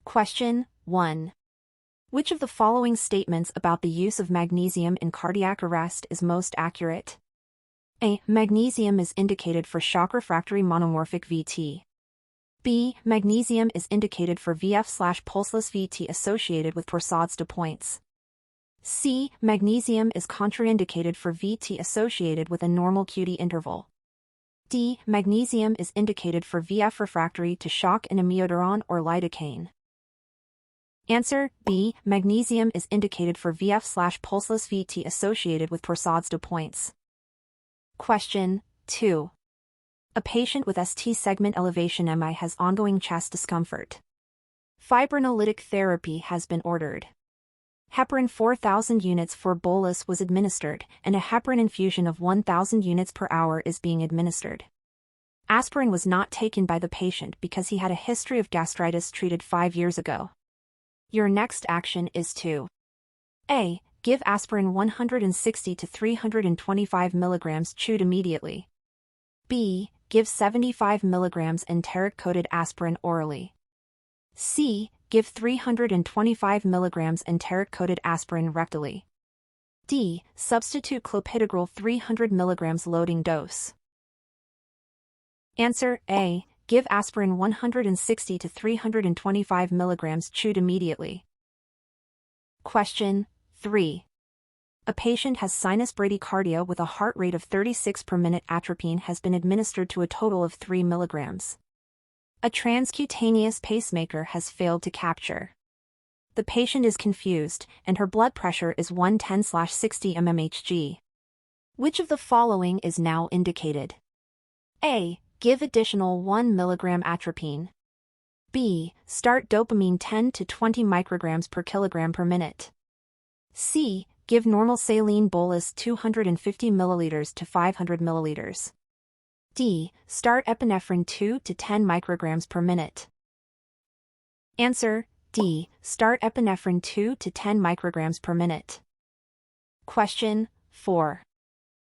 Question 1. Which of the following statements about the use of magnesium in cardiac arrest is most accurate? A. Magnesium is indicated for shock-refractory monomorphic VT. B. Magnesium is indicated for VF/pulseless VT associated with torsades de pointes. C. Magnesium is contraindicated for VT associated with a normal QT interval. D. Magnesium is indicated for VF refractory to shock in amiodarone or lidocaine. Answer B. Magnesium is indicated for VF/pulseless VT associated with torsades de pointes. Question 2. A patient with ST segment elevation MI has ongoing chest discomfort. Fibrinolytic therapy has been ordered. Heparin 4,000 units for bolus was administered, and a heparin infusion of 1,000 units per hour is being administered. Aspirin was not taken by the patient because he had a history of gastritis treated 5 years ago. Your next action is to A. Give aspirin 160 to 325 mg chewed immediately. B. Give 75 mg enteric-coated aspirin orally. C. Give 325 mg enteric-coated aspirin rectally. D. Substitute clopidogrel 300 mg loading dose. Answer A. Give aspirin 160 to 325 mg chewed immediately. Question 3. A patient has sinus bradycardia with a heart rate of 36 per minute. Atropine has been administered to a total of 3 mg. A transcutaneous pacemaker has failed to capture. The patient is confused, and her blood pressure is 110/60 mmHg. Which of the following is now indicated? A. Give additional 1 mg atropine. B. Start dopamine 10 to 20 micrograms per kilogram per minute. C. Give normal saline bolus 250 ml to 500 ml. D. Start epinephrine 2 to 10 micrograms per minute. Answer D. Start epinephrine 2 to 10 micrograms per minute. Question 4.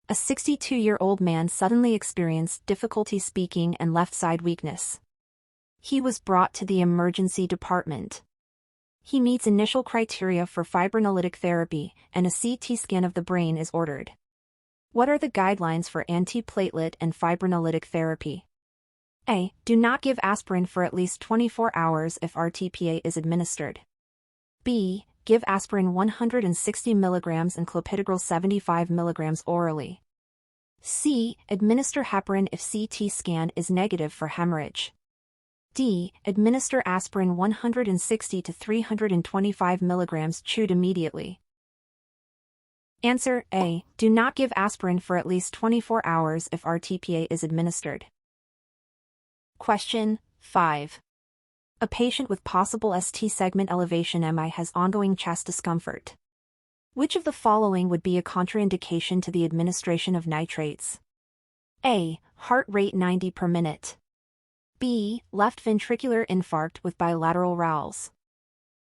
A 62-year-old man suddenly experienced difficulty speaking and left side weakness. He was brought to the emergency department. He meets initial criteria for fibrinolytic therapy, and a CT scan of the brain is ordered. What are the guidelines for antiplatelet and fibrinolytic therapy? A. Do not give aspirin for at least 24 hours if RTPA is administered. B. Give aspirin 160 mg and clopidogrel 75 mg orally. C. Administer heparin if CT scan is negative for hemorrhage. D. Administer aspirin 160 to 325 mg chewed immediately. Answer A. Do not give aspirin for at least 24 hours if RTPA is administered. Question 5. A patient with possible ST segment elevation MI has ongoing chest discomfort. Which of the following would be a contraindication to the administration of nitrates? A. Heart rate 90 per minute. B. Left ventricular infarct with bilateral rales.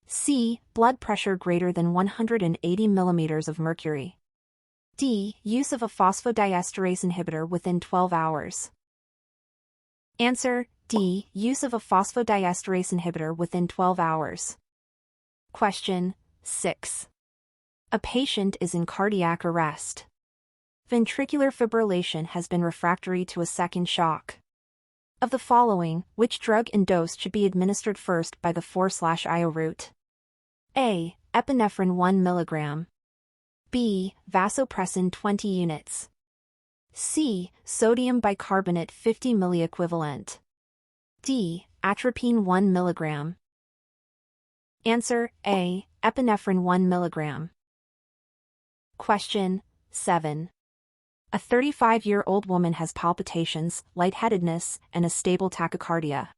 C. Blood pressure greater than 180 mm of mercury. D. Use of a phosphodiesterase inhibitor within 12 hours. Answer D. Use of a phosphodiesterase inhibitor within 12 hours. Question 6. A patient is in cardiac arrest. Ventricular fibrillation has been refractory to a second shock. Of the following, which drug and dose should be administered first by the 4/IO route? A. Epinephrine 1 mg. B. Vasopressin 20 units. C. Sodium bicarbonate 50 milliequivalent. D. Atropine 1 mg. Answer A. Epinephrine 1 mg. Question 7. A 35-year-old woman has palpitations, lightheadedness, and a stable tachycardia.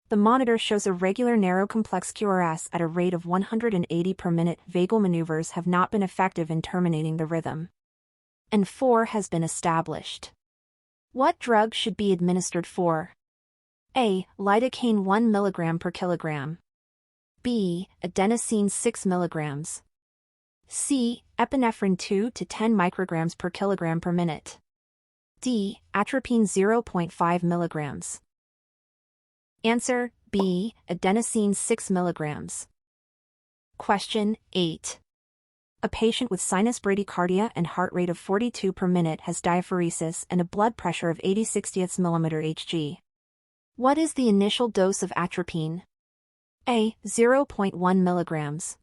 The monitor shows a regular narrow complex QRS at a rate of 180 per minute. Vagal maneuvers have not been effective in terminating the rhythm. And 4 has been established. What drug should be administered for? A. Lidocaine 1 mg per kilogram. B. Adenosine 6 mg. C. Epinephrine 2 to 10 micrograms per kilogram per minute. D. Atropine 0.5 mg. Answer B. Adenosine 6 mg. Question 8. A patient with sinus bradycardia and heart rate of 42 per minute has diaphoresis and a blood pressure of 80/60 mmHg. What is the initial dose of atropine? A. 0.1 mg.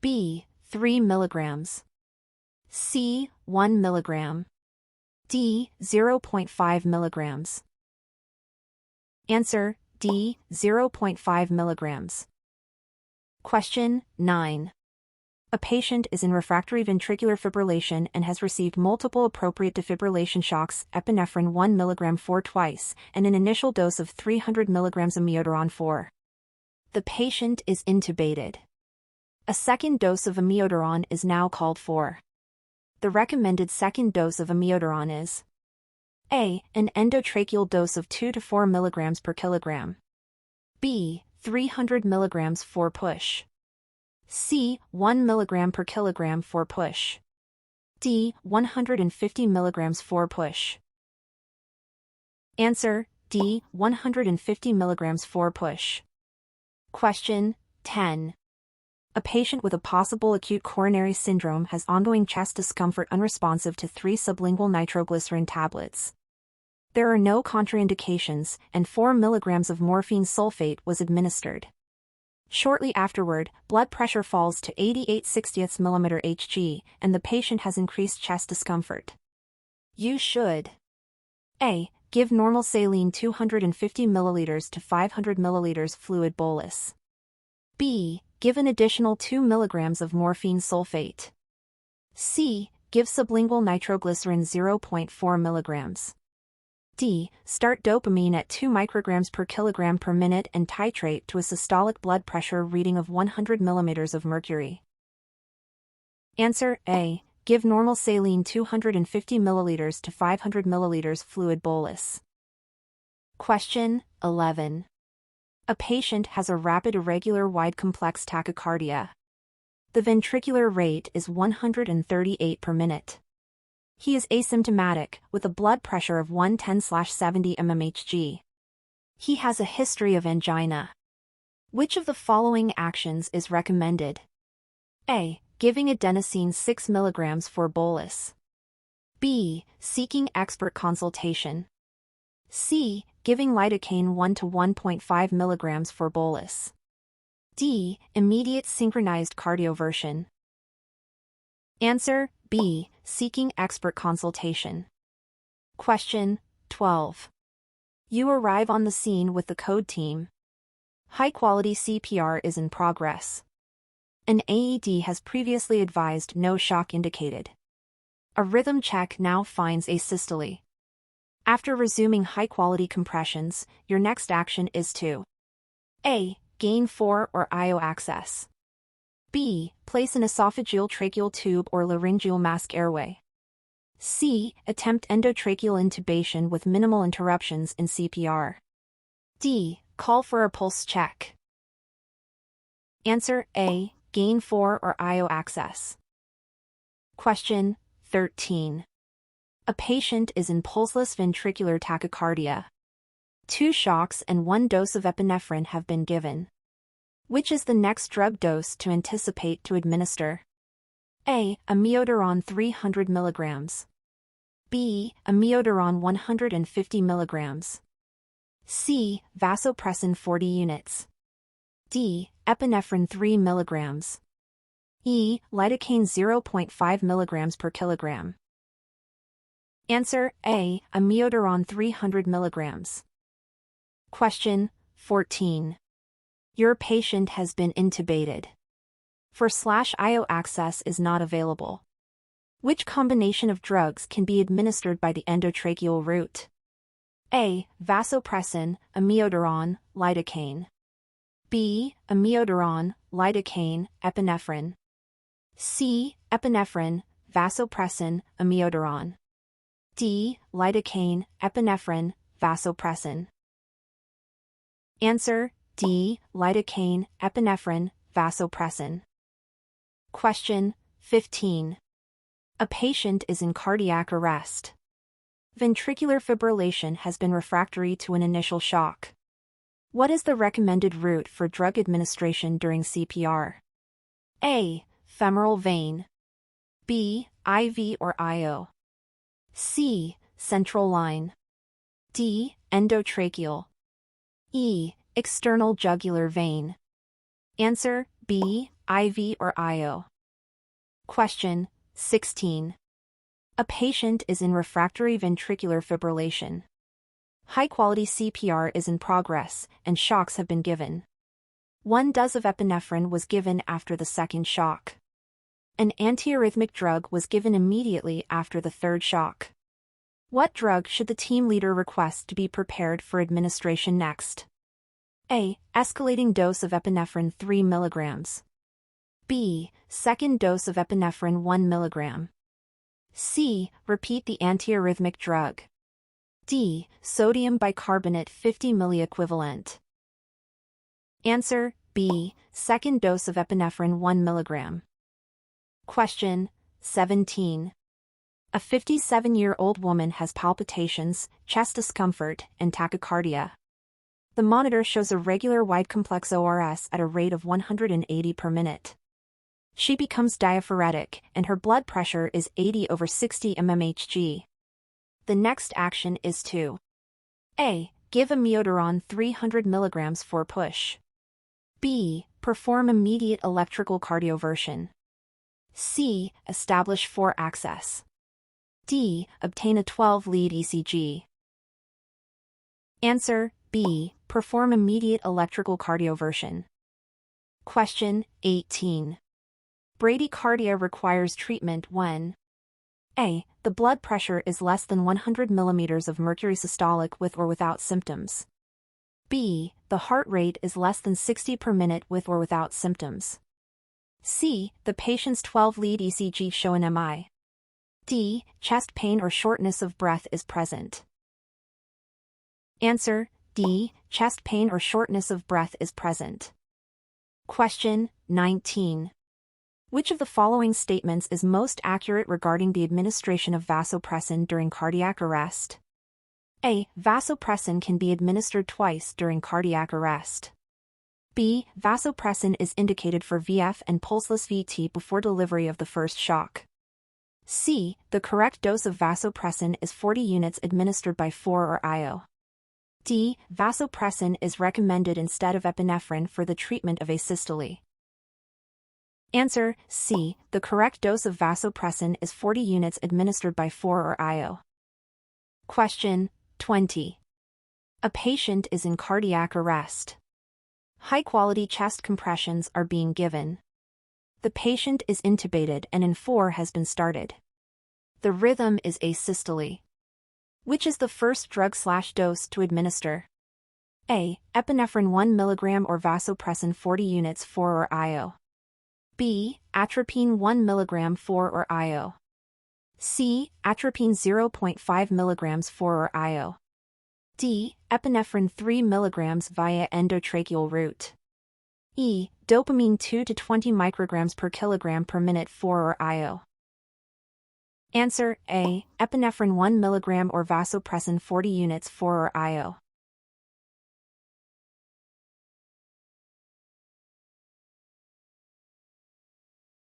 B. 3 mg. C. 1 mg. D. 0.5 mg. Answer: D. 0.5 mg. Question 9. A patient is in refractory ventricular fibrillation and has received multiple appropriate defibrillation shocks, epinephrine 1 mg 4 twice, and an initial dose of 300 mg amiodarone 4. The patient is intubated. A second dose of amiodarone is now called for. The recommended second dose of amiodarone is A. An endotracheal dose of 2 to 4 mg per kilogram. B. 300 mg 4 push. C. 1 mg per kilogram 4 push. D. 150 mg 4 push. Answer: D. 150 mg 4 push. Question 10. A patient with a possible acute coronary syndrome has ongoing chest discomfort unresponsive to 3 sublingual nitroglycerin tablets. There are no contraindications, and 4 mg of morphine sulfate was administered. Shortly afterward, blood pressure falls to 88/60 mmHg, and the patient has increased chest discomfort. You should A. Give normal saline 250 ml to 500 ml fluid bolus. B. Give an additional 2 mg of morphine sulfate. C. Give sublingual nitroglycerin 0.4 mg. D. Start dopamine at 2 micrograms per kilogram per minute and titrate to a systolic blood pressure reading of 100 mm of mercury. Answer: A. Give normal saline 250 ml to 500 ml fluid bolus. Question 11. A patient has a rapid irregular wide complex tachycardia. The ventricular rate is 138 per minute. He is asymptomatic, with a blood pressure of 110/70 mmHg. He has a history of angina. Which of the following actions is recommended? A. Giving adenosine 6 mg for bolus. B. Seeking expert consultation. C. Giving lidocaine 1 to 1.5 mg for bolus. D. Immediate synchronized cardioversion. Answer: B. Seeking expert consultation. Question 12. You arrive on the scene with the code team. High-quality CPR is in progress. An AED has previously advised no shock indicated. A rhythm check now finds asystole. After resuming high-quality compressions, your next action is to A. Gain 4 or IO access. B. Place an esophageal tracheal tube or laryngeal mask airway. C. Attempt endotracheal intubation with minimal interruptions in CPR. D. Call for a pulse check. Answer: A. Gain 4 or IO access. Question 13. A patient is in pulseless ventricular tachycardia. 2 shocks and 1 dose of epinephrine have been given. Which is the next drug dose to anticipate to administer? A. Amiodarone 300 mg. B. Amiodarone 150 mg. C. Vasopressin 40 units. D. Epinephrine 3 mg. E. Lidocaine 0.5 mg per kilogram. Answer: A. Amiodarone 300 mg. Question 14. Your patient has been intubated. For/IO access is not available. Which combination of drugs can be administered by the endotracheal route? A. Vasopressin, amiodarone, lidocaine. B. Amiodarone, lidocaine, epinephrine. C. Epinephrine, vasopressin, amiodarone. D. Lidocaine, epinephrine, vasopressin. Answer: D. Lidocaine, epinephrine, vasopressin. Question 15. A patient is in cardiac arrest. Ventricular fibrillation has been refractory to an initial shock. What is the recommended route for drug administration during CPR? A. Femoral vein. B. IV or IO. C. Central line. D. Endotracheal. E. External jugular vein. Answer: B. IV or IO. Question 16. A patient is in refractory ventricular fibrillation. High-quality CPR is in progress, and shocks have been given. 1 dose of epinephrine was given after the second shock. An antiarrhythmic drug was given immediately after the third shock. What drug should the team leader request to be prepared for administration next? A. Escalating dose of epinephrine 3 mg. B. Second dose of epinephrine 1 mg. C. Repeat the antiarrhythmic drug. D. Sodium bicarbonate 50 milliequivalent. Answer: B. Second dose of epinephrine 1 mg. Question 17. A 57-year-old woman has palpitations, chest discomfort, and tachycardia. The monitor shows a regular wide complex ORS at a rate of 180 per minute. She becomes diaphoretic, and her blood pressure is 80/60 mmHg. The next action is to A. Give amiodarone 300 mg for push. B. Perform immediate electrical cardioversion. C. Establish 4-axis. D. Obtain a 12-lead ECG. Answer: B. Perform immediate electrical cardioversion. Question 18. Bradycardia requires treatment when A. The blood pressure is less than 100 mm of mercury systolic with or without symptoms. B. The heart rate is less than 60 per minute with or without symptoms. C. The patient's 12-lead ECG show an MI. D. Chest pain or shortness of breath is present. Answer: D. Chest pain or shortness of breath is present. Question 19. Which of the following statements is most accurate regarding the administration of vasopressin during cardiac arrest? A. Vasopressin can be administered twice during cardiac arrest. B. Vasopressin is indicated for VF and pulseless VT before delivery of the first shock. C. The correct dose of vasopressin is 40 units administered by 4 or IO. D. Vasopressin is recommended instead of epinephrine for the treatment of asystole. Answer: C. The correct dose of vasopressin is 40 units administered by 4 or IO. Question 20. A patient is in cardiac arrest. High-quality chest compressions are being given. The patient is intubated and IN4 has been started. The rhythm is asystole. Which is the first drug/dose to administer? A. Epinephrine 1 mg or vasopressin 40 units 4 or IO. B. Atropine 1 mg 4 or IO. C. Atropine 0.5 mg 4 or IO. D. Epinephrine 3 mg via endotracheal route. E. Dopamine 2 to 20 micrograms per kilogram per minute 4 or IO. Answer: A. Epinephrine 1 mg or vasopressin 40 units 4 or IO.